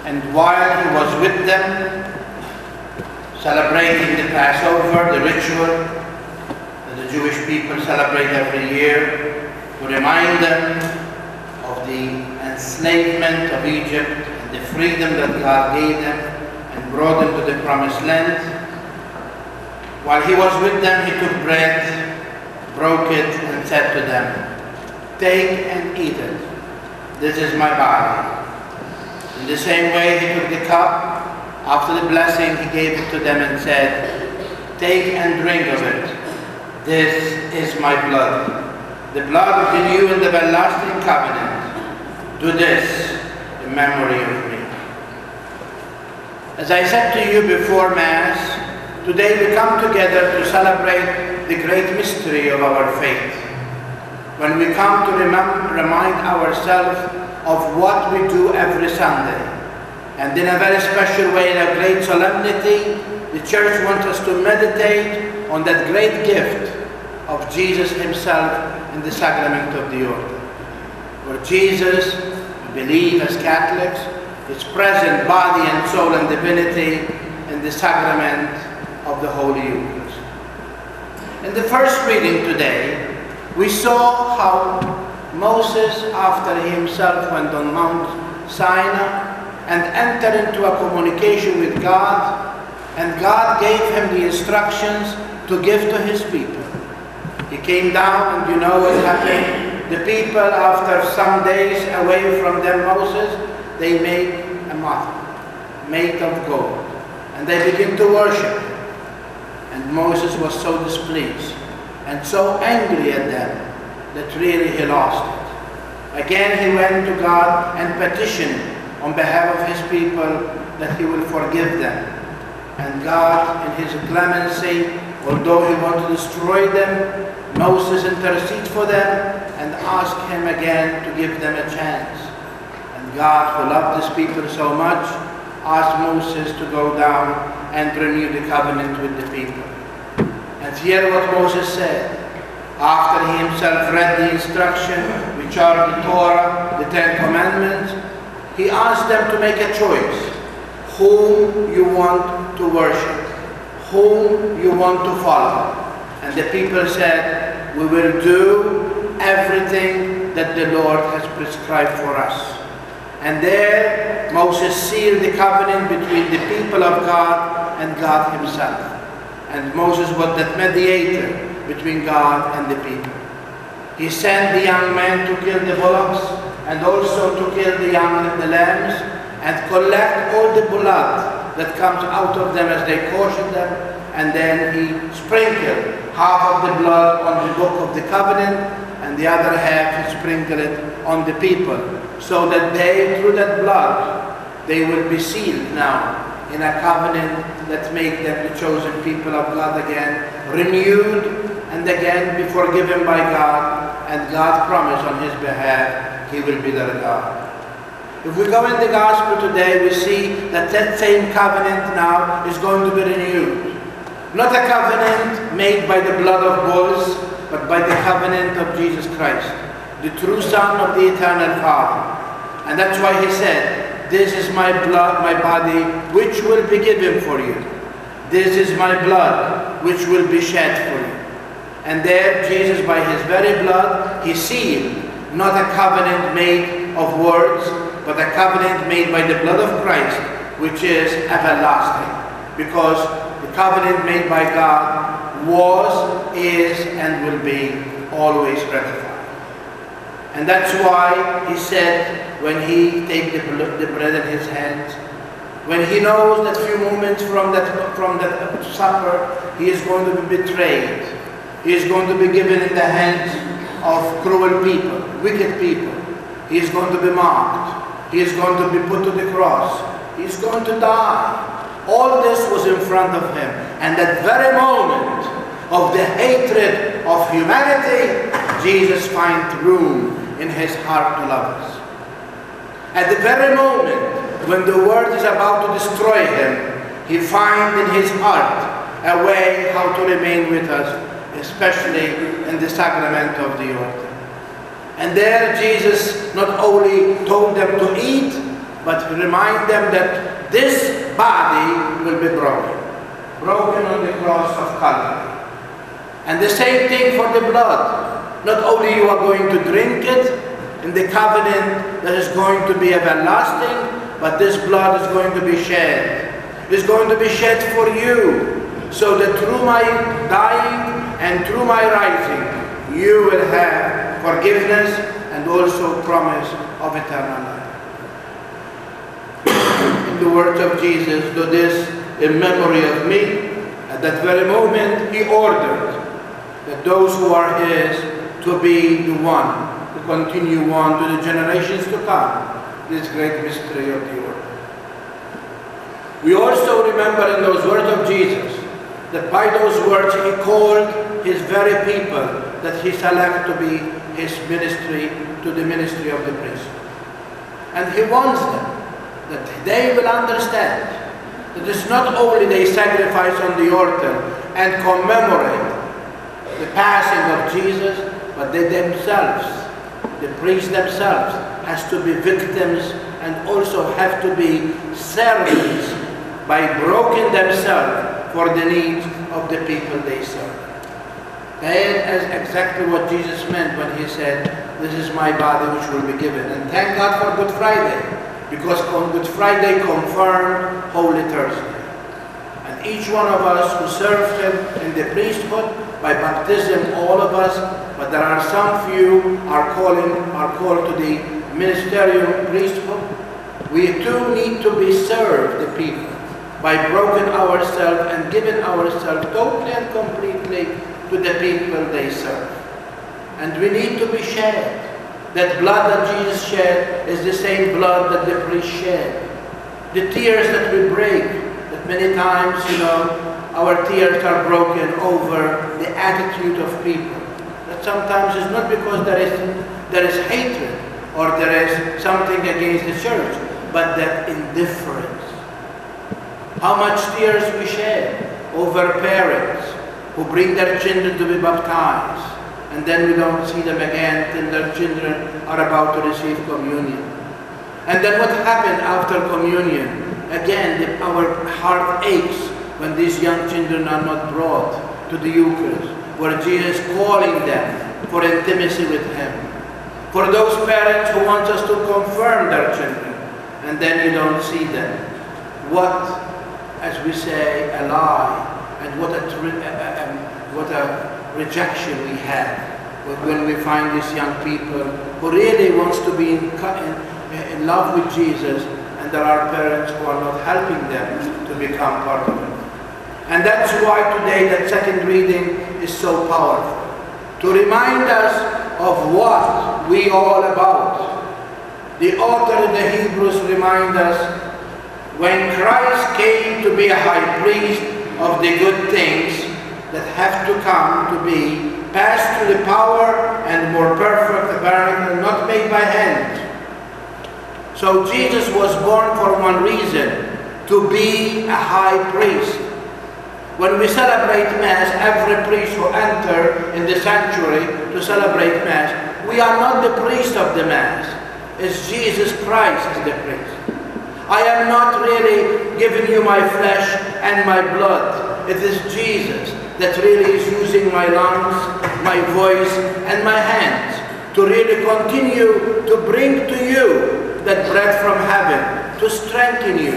And while he was with them, celebrating the Passover, the ritual that the Jewish people celebrate every year, to remind them of the enslavement of Egypt and the freedom that God gave them and brought them to the Promised Land. While he was with them, he took bread, broke it, and said to them, "Take and eat it. This is my body." In the same way, he took the cup. After the blessing, he gave it to them and said, "Take and drink of it. This is my blood, the blood of the new and everlasting covenant. Do this in memory of me." As I said to you before Mass, today we come together to celebrate the great mystery of our faith. When we come to remind ourselves of what we do every Sunday. And in a very special way, in a great solemnity, the Church wants us to meditate on that great gift of Jesus himself in the sacrament of the altar. Where Jesus, we believe as Catholics, is present body and soul and divinity in the sacrament of the Holy Eucharist. In the first reading today, we saw how Moses, after he himself went on Mount Sinai and entered into a communication with God, and God gave him the instructions to give to his people. He came down, and you know what happened. The people, after some days away from them, Moses, they made a model, made of gold, and they began to worship him. And Moses was so displeased and so angry at them that really he lost it. Again he went to God and petitioned on behalf of his people that he will forgive them. And God, in his clemency, although he wanted to destroy them, Moses intercedes for them and asks him again to give them a chance. And God, who loved his people so much, asked Moses to go down and renew the covenant with the people. And hear what Moses said. After he himself read the instruction, which are the Torah, the Ten Commandments, he asked them to make a choice. Whom you want to worship, whom you want to follow. And the people said, "We will do everything that the Lord has prescribed for us." And there Moses sealed the covenant between the people of God and God himself. And Moses was that mediator between God and the people. He sent the young men to kill the bullocks and also to kill the lambs and collect all the blood that comes out of them as they caution them, and then he sprinkled half of the blood on the book of the covenant and the other half he sprinkled it on the people, so that they, through that blood, they will be sealed now in a covenant that make them the chosen people of God again, renewed and again be forgiven by God, and God promised on his behalf he will be their God. If we go in the Gospel today, we see that that same covenant now is going to be renewed. Not a covenant made by the blood of bulls, but by the covenant of Jesus Christ, the true Son of the Eternal Father. And that's why he said, "This is my blood, my body, which will be given for you. This is my blood, which will be shed for you." And there, Jesus, by his very blood, he sealed not a covenant made of words, but a covenant made by the blood of Christ, which is everlasting. Because the covenant made by God was, is, and will be always ratified. And that's why he said, when he takes the bread in his hands, when he knows that few moments from that supper, he is going to be betrayed. He is going to be given in the hands of cruel people, wicked people. He is going to be mocked. He is going to be put to the cross. He is going to die. All this was in front of him. And that very moment of the hatred of humanity, Jesus finds room in his heart to love us. At the very moment when the world is about to destroy him, he finds in his heart a way how to remain with us, especially in the sacrament of the altar. And there Jesus not only told them to eat, but remind them that this body will be broken on the cross of Calvary. And the same thing for the blood. Not only you are going to drink it in the covenant that is going to be everlasting, but this blood is going to be shed. It's going to be shed for you, so that through my dying and through my rising, you will have forgiveness and also promise of eternal life. In the words of Jesus, do this in memory of me. At that very moment, he ordered that those who are his to be the one to continue on to the generations to come this great mystery of the order. We also remember in those words of Jesus that by those words he called his very people that he selected to be his ministry, to the ministry of the priesthood. And he wants them that they will understand that it's not only they sacrifice on the altar and commemorate the passing of Jesus, but they themselves, the priests themselves, has to be victims and also have to be servants by broken themselves for the needs of the people they serve. That is exactly what Jesus meant when he said, this is my body which will be given. And thank God for Good Friday, because on Good Friday confirmed Holy Thursday. And each one of us who served him in the priesthood, by baptism, all of us, but there are some few are called to the ministerial priesthood. We too need to be served the people by broken ourselves and giving ourselves totally and completely to the people they serve. And we need to be shed. That blood that Jesus shed is the same blood that the priest shed. The tears that we break, that many times, our tears are broken over the attitude of people. That sometimes is not because there is hatred or there is something against the church, but that indifference. How much tears we shed over parents who bring their children to be baptized, and then we don't see them again till their children are about to receive communion. And then what happened after communion? Again, our heart aches when these young children are not brought to the Eucharist, where Jesus is calling them for intimacy with him. For those parents who want us to confirm their children, and then you don't see them. What, as we say, a lie, and what a rejection we have when we find these young people who really wants to be in love with Jesus, and there are parents who are not helping them to become part of it. And that's why today that second reading is so powerful, to remind us of what we all about. The author of the Hebrews reminds us, when Christ came to be a high priest of the good things that have to come to be, passed through the power and more perfect tabernacle, not made by hand. So Jesus was born for one reason, to be a high priest. When we celebrate Mass, every priest who enters in the sanctuary to celebrate Mass, we are not the priest of the Mass. It's Jesus Christ is the priest. I am not really giving you my flesh and my blood. It is Jesus that really is using my lungs, my voice, and my hands to really continue to bring to you that bread from heaven, to strengthen you.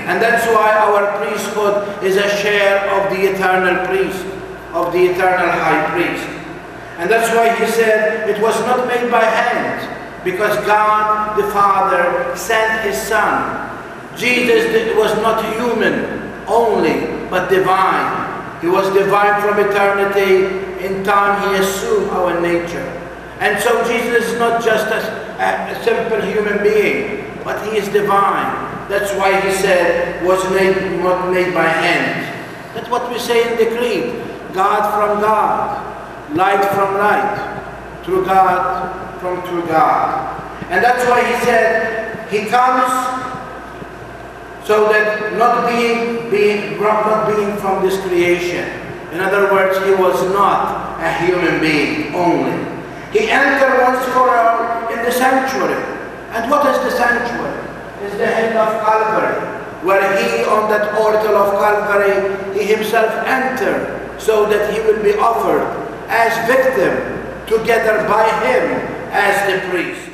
And that's why our priesthood is a share of the eternal priest, of the eternal high priest. And that's why he said it was not made by hands, because God the Father sent his Son. Jesus was not human only, but divine. He was divine from eternity. In time he assumed our nature. And so Jesus is not just a simple human being, but he is divine. That's why he said, was not made by hands. That's what we say in the Creed. God from God, light from light, true God from true God. And that's why he said, he comes so that not being from this creation. In other words, he was not a human being only. He entered once for all in the sanctuary. And what is the sanctuary? is the head of Calvary, where he on that altar of Calvary, he himself entered so that he will be offered as victim together by him as the priest.